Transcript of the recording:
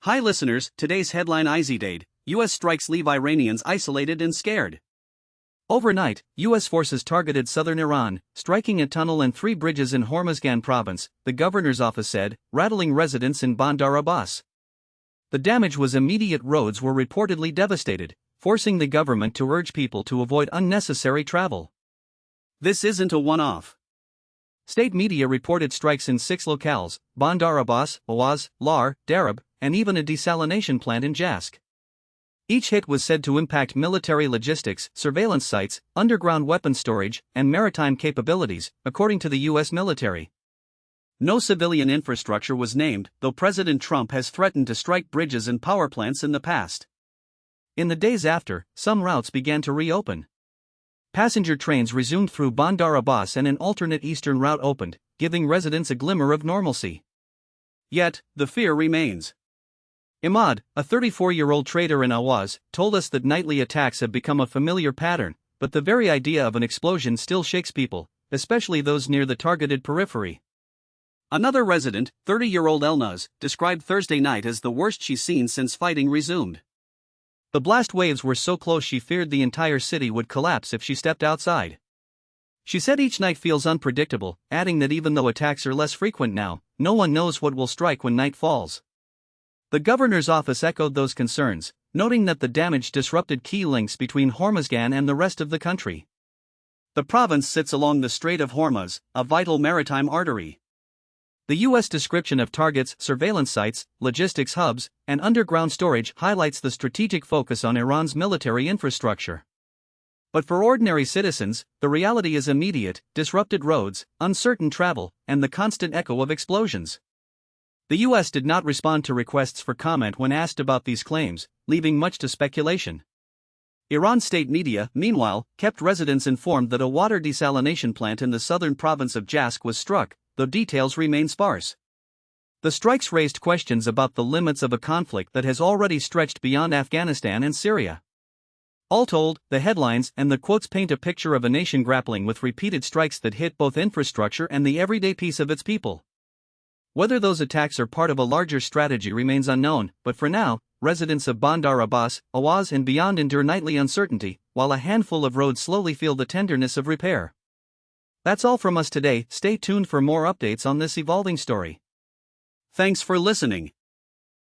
Hi listeners, today's headline Izidade, U.S. strikes leave Iranians isolated and scared. Overnight, U.S. forces targeted southern Iran, striking a tunnel and 3 bridges in Hormuzgan province, the governor's office said, rattling residents in Bandar Abbas. The damage was immediate. Roads were reportedly devastated, forcing the government to urge people to avoid unnecessary travel. This isn't a one-off. State media reported strikes in 6 locales, Bandar Abbas, Awaz, Lar, Darab, and even a desalination plant in Jask. Each hit was said to impact military logistics, surveillance sites, underground weapon storage, and maritime capabilities, according to the U.S. military. No civilian infrastructure was named, though President Trump has threatened to strike bridges and power plants in the past. In the days after, some routes began to reopen. Passenger trains resumed through Bandar Abbas and an alternate eastern route opened, giving residents a glimmer of normalcy. Yet, the fear remains. Imad, a 34-year-old trader in Awaz, told us that nightly attacks have become a familiar pattern, but the very idea of an explosion still shakes people, especially those near the targeted periphery. Another resident, 30-year-old Elnaz, described Thursday night as the worst she's seen since fighting resumed. The blast waves were so close she feared the entire city would collapse if she stepped outside. She said each night feels unpredictable, adding that even though attacks are less frequent now, no one knows what will strike when night falls. The governor's office echoed those concerns, noting that the damage disrupted key links between Hormuzgan and the rest of the country. The province sits along the Strait of Hormuz, a vital maritime artery. The U.S. description of targets, surveillance sites, logistics hubs, and underground storage highlights the strategic focus on Iran's military infrastructure. But for ordinary citizens, the reality is immediate: disrupted roads, uncertain travel, and the constant echo of explosions. The U.S. did not respond to requests for comment when asked about these claims, leaving much to speculation. Iran state media, meanwhile, kept residents informed that a water desalination plant in the southern province of Jask was struck, though details remain sparse. The strikes raised questions about the limits of a conflict that has already stretched beyond Afghanistan and Syria. All told, the headlines and the quotes paint a picture of a nation grappling with repeated strikes that hit both infrastructure and the everyday peace of its people. Whether those attacks are part of a larger strategy remains unknown, but for now, residents of Bandar Abbas, Awaz and beyond endure nightly uncertainty, while a handful of roads slowly feel the tenderness of repair. That's all from us today. Stay tuned for more updates on this evolving story. Thanks for listening.